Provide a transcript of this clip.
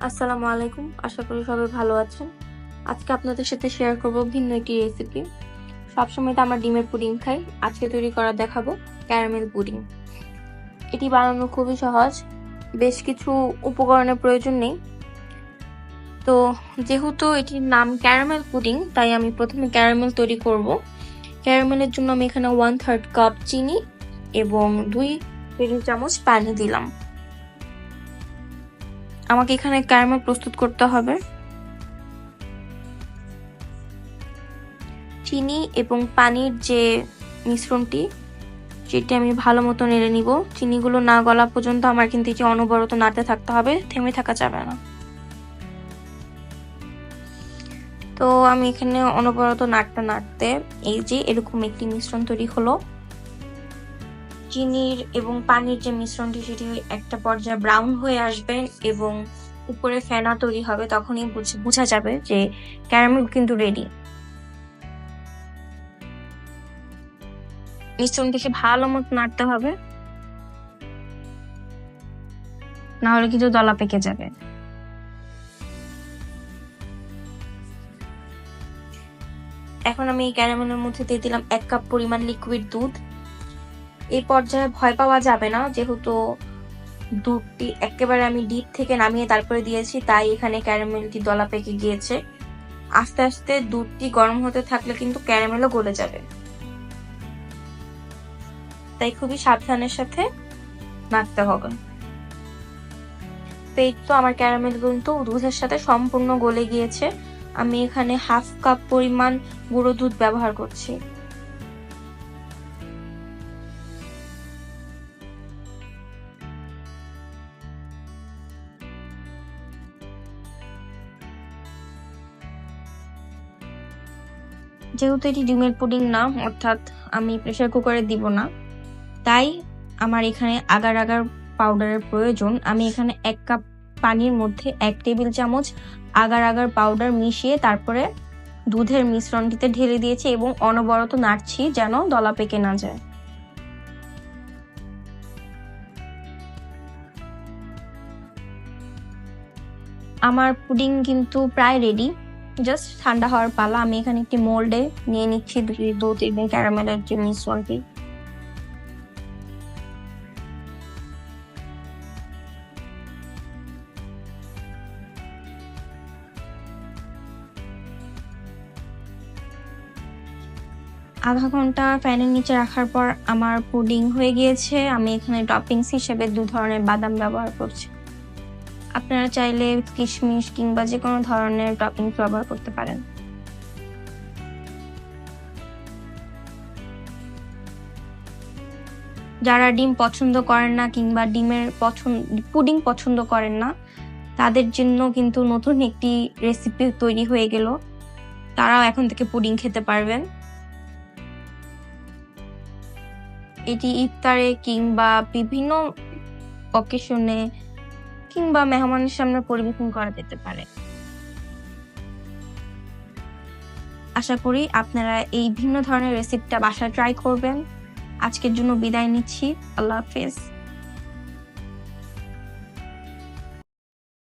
আসসালামু আলাইকুম। আশা করি সবাই ভালো আছেন। আজকে আপনাদের সাথে শেয়ার করব ভিন্ন একটি রেসিপি। সবসময় তো আমরা ডিমের পুডিং খাই। আজকে তৈরি করা দেখাবো ক্যারামেল পুডিং। এটি বানানো খুবই সহজ। বেশ কিছু উপকরণের প্রয়োজন নেই। তো যেহেতু এটির নাম ক্যারামেল পুডিং, তাই আমি প্রথমে ক্যারামেল তৈরি করব। ক্যারামেলের জন্য আমি এখানে 1/3 কাপ চিনি এবং 2 টেবিল চামচ পানি দিলাম। আমাকে এখানে ক্যারামেল প্রস্তুত করতে হবে। চিনি এবং পানির যে মিশ্রণটি, সেটি আমি ভালো মতো নেড়ে নিব। চিনিগুলো না গলা পর্যন্ত আমার কিন্তু এটি অনবরত নাড়তে থাকতে হবে, থেমে থাকা যাবে না। তো আমি এখানে অনবরত নাড়তে এই যে এরকম একটি মিশ্রণ তৈরি হলো। চিনির এবং পানির যে মিশ্রণটি, সেটি একটা পর্যায়ে ব্রাউন হয়ে আসবে এবং উপরে ফেনা তৈরি হবে। তখনই বোঝা যাবে যে ক্যারামেল কিন্তু রেডি। মিশ্রণটিকে ভালো মতো নাড়তে হবে, না হলে কিন্তু দলা পেকে যাবে। এখন আমি এই ক্যারামেলের মধ্যে দিয়ে দিলাম 1 কাপ পরিমাণ লিকুইড দুধ। এই পর্যায়ে ভয় পাওয়া যাবে না, যেহেতু দুধটি একেবারে আমি ডিপ থেকে নামিয়ে তারপরে দিয়েছি, তাই এখানে ক্যারামেলটি দলা পেকে গিয়েছে। আস্তে আস্তে দুধটি গরম হতে থাকলে কিন্তু ক্যারামেলও গলে যাবে, তাই খুবই সাবধানের সাথে নাড়তে হবে। তো আমার ক্যারামেল কিন্তু দুধের সাথে সম্পূর্ণ গলে গিয়েছে। আমি এখানে 1/2 কাপ পরিমাণ গুঁড়ো দুধ ব্যবহার করছি। যেহেতু এটি ডিমের পুডিং না, অর্থাৎ আমি প্রেসার কুকারে দিব না, তাই আমার এখানে আগার আগার পাউডারের প্রয়োজন। আমি এখানে 1 কাপ পানির মধ্যে 1 টেবিল চামচ আগার আগার পাউডার মিশিয়ে তারপরে দুধের মিশ্রণটিতে ঢেলে দিয়েছি এবং অনবরত নাড়ছি যেন দলা পেকে না যায়। আমার পুডিং কিন্তু প্রায় রেডি, জাস্ট ঠান্ডা হওয়ার পালা। আমি এখানে একটি মোল্ডে নিয়ে নিচ্ছি দুধ এবং ক্যারামেলের যে মিশ্রণটি। আধা ঘন্টা ফ্যানের নিচে রাখার পর আমার পুডিং হয়ে গিয়েছে। আমি এখানে টপিংস হিসেবে 2 ধরনের বাদাম ব্যবহার করছি। আপনারা চাইলে কিশমিশ কিংবা যে কোনো ধরনের টপিংস ব্যবহার করতে পারেন। যারা ডিম পছন্দ করেন না কিংবা পুডিং পছন্দ করেন না, তাদের জন্য কিন্তু নতুন একটি রেসিপি তৈরি হয়ে গেল। তারাও এখন থেকে পুডিং খেতে পারবেন। এটি ইফতারে কিংবা বিভিন্ন অকেশনে কিংবা মেহমানের সামনে পরিবেশন করা যেতে পারে। আশা করি আপনারা এই ভিন্ন ধরনের রেসিপিটা বাসায় ট্রাই করবেন। আজকের জন্য বিদায় নিচ্ছি। আল্লাহ হাফেজ।